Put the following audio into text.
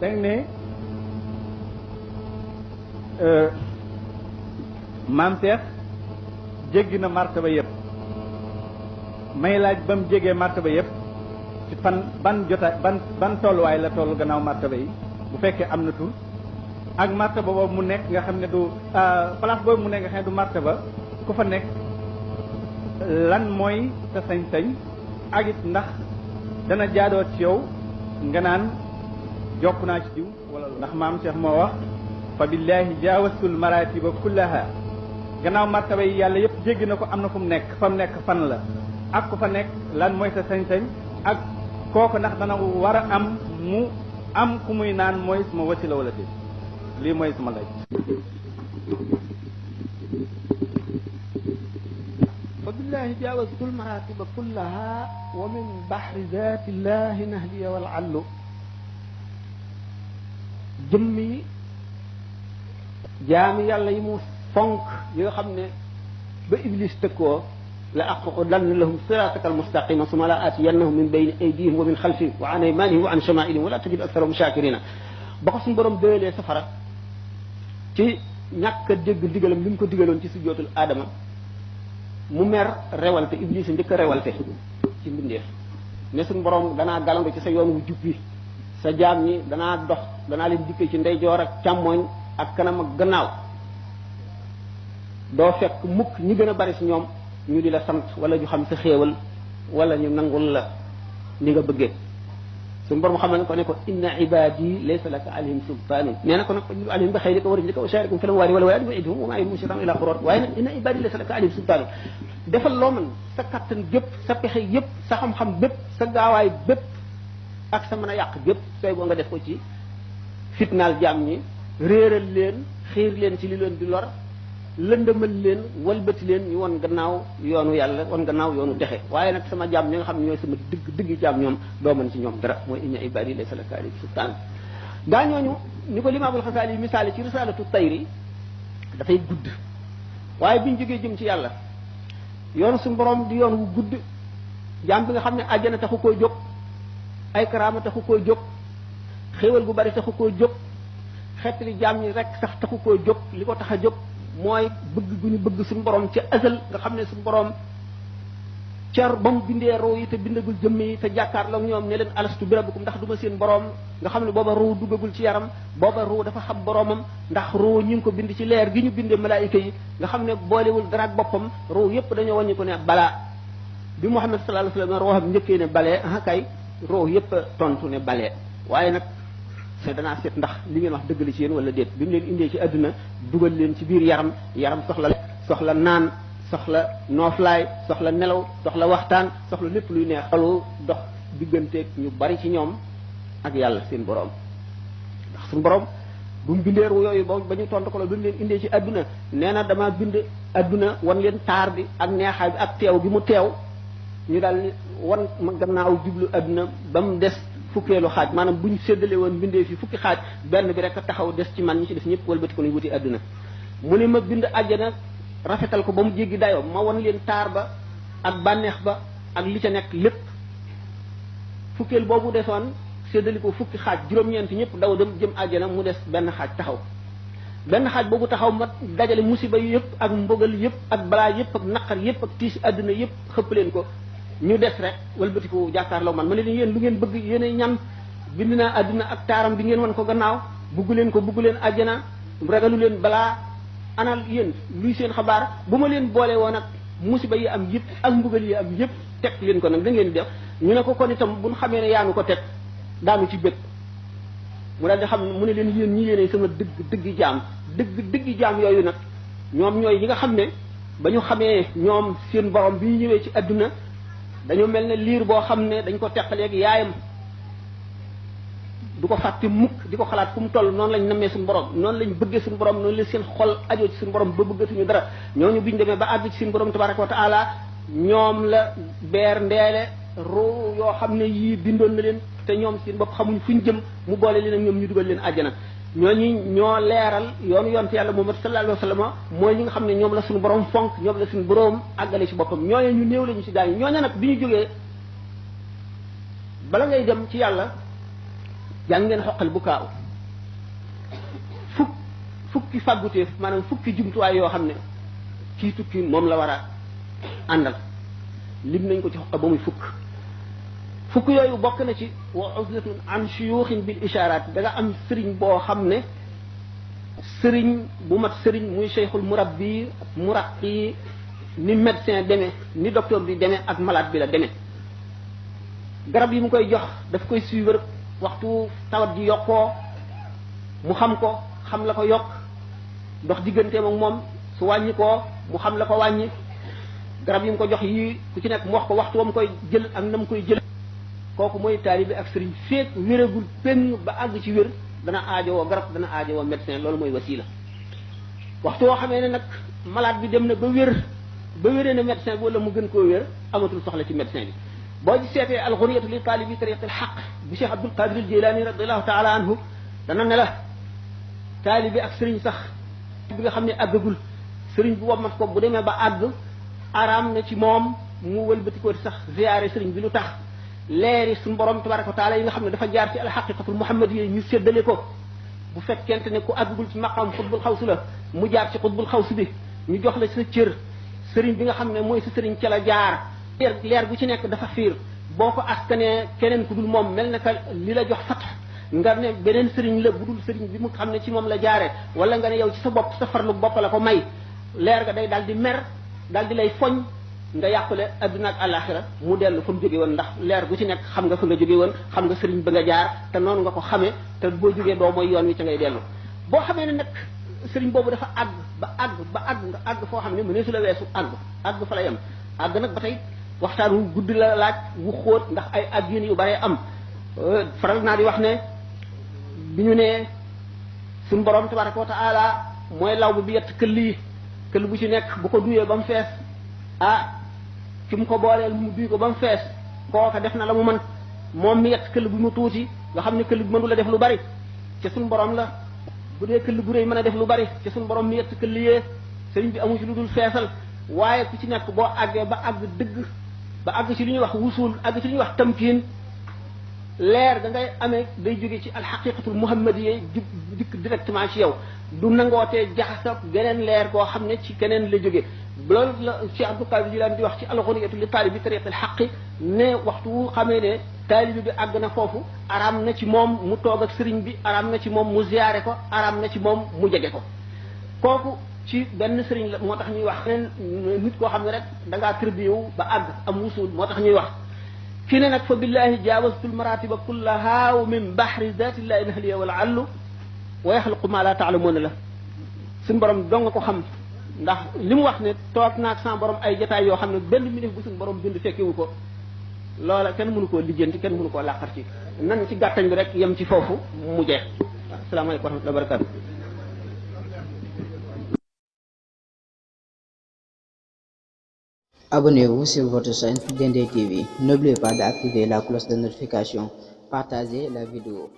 dañ ne maam Cheikh jéggi na martaba yëpp may laaj ba mu jégee martaba yëpp ci fan ban tolluwaay la toll gannaaw martaba yi bu fekkee am na tur ak martaba boobu mu nekk nga xam ne du place boobu mu nekk nga xam ne du martaba ku fa nekk lan mooy sa sañ-sañ ak it ndax dana jaadoo ci yow nga naan jokk naa ci diw wala ndax maam Cheikh moo wax fa billahi jaawasul maratiba kullaha gannaaw martaba yi yàlla yëpp jéggi na ko am na fu mu nekk fa mu nekk fan la ak ku fa nekk lan mooy sa sañ-sañ ak kooku ndax dana war a am mu am ku muy naan mooy suma wasila wala déet lii mooy suma laaj. fa billahi jaawasul maratiba kullaha wa min bahri zatillahi nahliya wal allu jëmmi jaami yàlla yi mu fonk yi nga xam ne ba iblis tëkkoo la aqudanna lahum siratakal mustaqima summa la atiyannahum min bayni aydihim wa min xalfihim wa an aymanihim wa an shamailihim wa la tajid aktharahum shakirina ba ko suñu borom déelee safara ci ñàkk a dégg digalam li mu ko digaloon ci sujjootul aadama mu mer rewalte iblis njëkk a rewalte ci mbindeef ne suñu borom danaa galango ci sa yoon wu jub bi sa jaam ñi danaa dox danaa leen dikkee ci ndeyjoor ak càmmooñ ak kanam ak gannaaw doo fekk mukk ñi gën a bari si ñoom ñu di la sant wala ñu xam sa xéewal wala ñu nangul la ni nga bëggee suñu borom xam ne ko ne ko inna ibadi laysa laka alayhim sultaanun nee na ko nag fajlu alayhim bi xayrika wa rijlika wa sharikum fil amwali wal awlaadi wa idhum wa ma yudhum shaytan ila xurur waaye nag inna ibadi laysa laka alayhim sultaanun defal loo mën sa kattan gépp sa pexe yépp sa xam-xam bépp sa gaawaay bépp ak sa mën a yàq gépp sooy boo nga def ko ci fitnaal jaam ñi réeral leen xiir leen ci li leen di lor lëndëmal leen walbati leen ñu won gannaaw yoonu yàlla won gannaaw yoonu texe waaye nag sama jaam ñi nga xam ne ñooy sama dëgg jaam ñoom doo mën ci ñoom dara mooy inna ibadi laysa laka alayhim sultaan gaa ñooñu ni ko limaamul xasaali yi misaale ci risalatu tayri dafay gudd waaye biñ jógee jëm ci yàlla yoonu suñu borom di yoon wu gudd jaam bi nga xam ne àjjana taxu koo jóg ay karaama taxu koo jóg xéewal bu bari taxu koo jóg xeetali jaam ñi rek sax taxu koo jóg li ko tax a jóg mooy bëgg gu ñu bëgg suñu borom ca azal nga xam ne suñu borom cer ba mu bindee ruu yi te bindagul jëmm yi te jàkkaarloo ñoom ne leen alastu bi rabbikum ndax duma seen borom nga xam ne booba ruu duggagul ci yaram booba ruu dafa xam boromam ndax ruu ñu ngi ko bind ci leer gi ñu bindee malaayika yi nga xam ne boolewul dara ak boppam ruu yépp dañoo wàññi ko ne balaa bi Muhammad sallallahu alayhi wa sallam ruuxam njëkkee ne balee kay ruu yépp tontu ne balee waaye nag te danaa seet ndax li ngeen wax dëgg la ci yéen wala déet bi mu leen indee ci àdduna dugal leen ci biir yaram soxla naan soxla nooflaay soxla nelaw soxla waxtaan soxla lépp luy neex xalu dox digganteeg ñu bari ci ñoom ak yàlla seen borom ndax suñu borom bu mu bindee ru yooyu ba ñu tontu ko la bi mu leen indee ci àdduna nee na dama bind àdduna wan leen taar bi ak neexaay bi ak teew gi mu teew ñu daal ni wan ma gannaaw jublu àdduna ba mu des fukkeelu xaaj maanaam bu ñu séddale woon bindee fi fukki xaaj benn bi rek a taxaw des ci man ñi ci des ñëpp walbati ko nañ wuti àdduna mu ne ma bind àjjana rafetal ko ba mu jéggi dayoo ma wan leen taar ba ak bànneex ba ak li ca nekk lépp fukkeel boobu desoon séddali ko fukki xaaj juróom-ñeent ñëpp daw dem jëm àjjana mu des benn xaaj taxaw benn xaaj boobu taxaw ma dajale musiba yëpp ak mbogal yëpp ak balaa yëpp ak naqar yëpp ak tiisi àdduna yëpp xëpp leen ko ñu des rek walbati ko jàkkaarloo man ma ne leen yéen lu ngeen bëgg yéenay ñan bind naa àdduna ak taaram bi ngeen wan ko gannaaw bugg leen ko bugg leen àjjana ragalu leen balaa anal yéen luy seen xabaar bu ma leen boole woon ak musiba yi am yëpp ak mbugal yi am yëpp teg leen ko nag da ngeen di def ñu ne ko kon itam buñ xamee ne yaanu ko teg daanu ci bëgg mu daal di xam mu ne leen yéen ñi yéenay sama dëggi jaam yooyu nag ñoom ñooy yi nga xam ne ba ñu xamee ñoom seen borom bi ñu ñëwee ci àdduna dañoo mel ne liir boo xam ne dañ ko teqaleeg yaayam du ko fàtte mukk di ko xalaat fu mu toll noonu lañ nammee suñu borom noonu lañ bëggee suñu borom noonu la seen xol ajoo ci suñu borom ba bëggatuñu dara ñooñu biñu demee ba àgg ci suñu borom tabaraka wa taala ñoom la beer ndeele ruu yoo xam ne yii bindoon na leen te ñoom seen bopp xamuñ fuñ jëm mu boole leen ak ñoom ñu dugal leen àjjana ñooñu ñoo leeral yoonu yonte yàlla Muhammad sallallahu alayhi wa sallam mooy ñi nga xam ne ñoom la suñu borom fonk ñoom la suñu borom àggale ci boppam ñooñu ñu néew lañu ci gaañu ñooñu nag bi ñu jógee bala ngay dem ci yàlla jàng ngeen xoqal bu kaaw fukki fàgguteef maanaam fukki jumtuwaay yoo xam ne kii tukki moom la war a àndal lim nañ ko ci xoqa ba muy fukk yooyu bokk na ci wa uzlatun an shuyuxin bil isharat da nga am sëriñ boo xam ne sëriñ bu mat sëriñ muy cheikhul murabbi muraqi ni médecin demee ni docteur bi demee ak malade bi la demee garab yi mu koy jox daf koy suivre waxtu tawat ji yokkoo mu xam ko xam la ko yokk dox digganteem ak moom su wàññi koo mu xam la ko wàññi garab yi mu ko jox yii ku ci nekk mu wax ko waxtu wa mu koy jël ak na mu koy jël kooku mooy taalibe ak sëriñ feek wéragul penn ba àgg ci wér dana aajowoo garab dana aajowoo médecin loolu mooy wasiila waxtu woo xamee ne nag malade bi dem na ba wéree na médecin bi wala mu gën koo wér amatul soxla ci médecin bi boo ci seetee alxuriyatu li taalibi tariqil xaq bi Cheikh Abdul Qadir al Jilani radiallahu taala anhu dana ne la taalibe ak sëriñ sax bi nga xam ne àggagul sëriñ bu wommat ko bu demee ba àgg araam na ci moom mu wëlbatikoo di sax ziyaare sëriñ bi lu tax leeri suñu borom tabaraka wa taala yi nga xam ne dafa jaar ci alxaqiqatul muhammadiyya ñu séddale ko bu fekkente ne ku àggagul ci maqam xutbul xawsu la mu jaar ci xutbul xawsu bi ñu jox la sa cër sëriñ bi nga xam ne mooy sa sëriñ ca la jaar leer bu ci nekk dafa fiir boo ko askanee keneen ku dul moom mel na ka li la jox fat nga ne beneen sëriñ la bu dul sëriñ bi mu xam ne ci moom la jaare wala nga ne yow ci sa bopp sa farlu bopp la ko may leer ga day daal di mer daal di lay foñ nga yàqule adduna ak àlaxira mu dellu fa mu jóge woon ndax leer gu ci nekk xam nga fa nga jóge woon xam nga sëriñ ba nga jaar te noonu nga ko xamee te boo jógee doo mooy yoon wi ca ngay dellu boo xamee ne nag sëriñ boobu dafa àgg nga àgg foo xam ne mu ne su la weesu àgg fa la yem àgg nag ba tey waxtaan wu gudd la laaj wu xóot ndax ay àgg yéen yu bare am faral naa di wax ne bi ñu ne suñu borom tabaraka wa taala mooy law bi yett këll bu ci nekk bu ko duyee ba mu fees ki mu ko booleel mu duy ko ba mu fees kooka def na la mu mën moom mi yett këll bu mu tuuti nga xam ne këll bi mënu la def lu bari ca suñu borom la bu dee këll bu rëy mën a def lu bari ca suñu borom mi yett këll yee sëriñ bi amu ci lu dul feesal waaye ku ci nekk boo àggee ba àgg dëgg ba àgg ci li ñuy wax wusul àgg ci li ñuy wax tamkiin leer da ngay amee day jóge ci alxaqiqatul muhammadiyya dikk directement ci yow du nangootee jaxasa geneen leer boo xam ne ci keneen la jóge loolu la Cheikh Abdul Qadir Jilani di wax ci alxuriyatu li taalibi tariqil xaqi ne waxtu wu xamee ne taalibi bi àgg na foofu araam na ci moom mu toog ak sëriñ bi araam na ci moom mu ziyaare ko araam na ci moom mu jege ko kooku ci benn sëriñ la moo tax ñuy wax nit koo xam ne rek da ngaa tërbiyewu ba àgg am wusul moo tax ñuy wax kii ne nag fa billahi jaawaztul maratiba kullaha wa min bahri zatillahi nahliya wal allu wa yaxluqu ma la taalamuuna la suñu borom dong nga ko xam ndax li mu wax ne toog naag sama borom ay jotaay yoo xam ne benn minif bu suñu borom bind fekkewu ko loola kenn mënu koo lijjanti kenn mënu koo làqar ci nan ci gàttañ bi rek yem ci foofu mu jeex asalaamaaleykum wa rahmatullahi wa barakatu Abonnez-vous sur votre chaîne Dendey TV. N'oubliez pas d'activer la cloche de notification. Partagez la vidéo.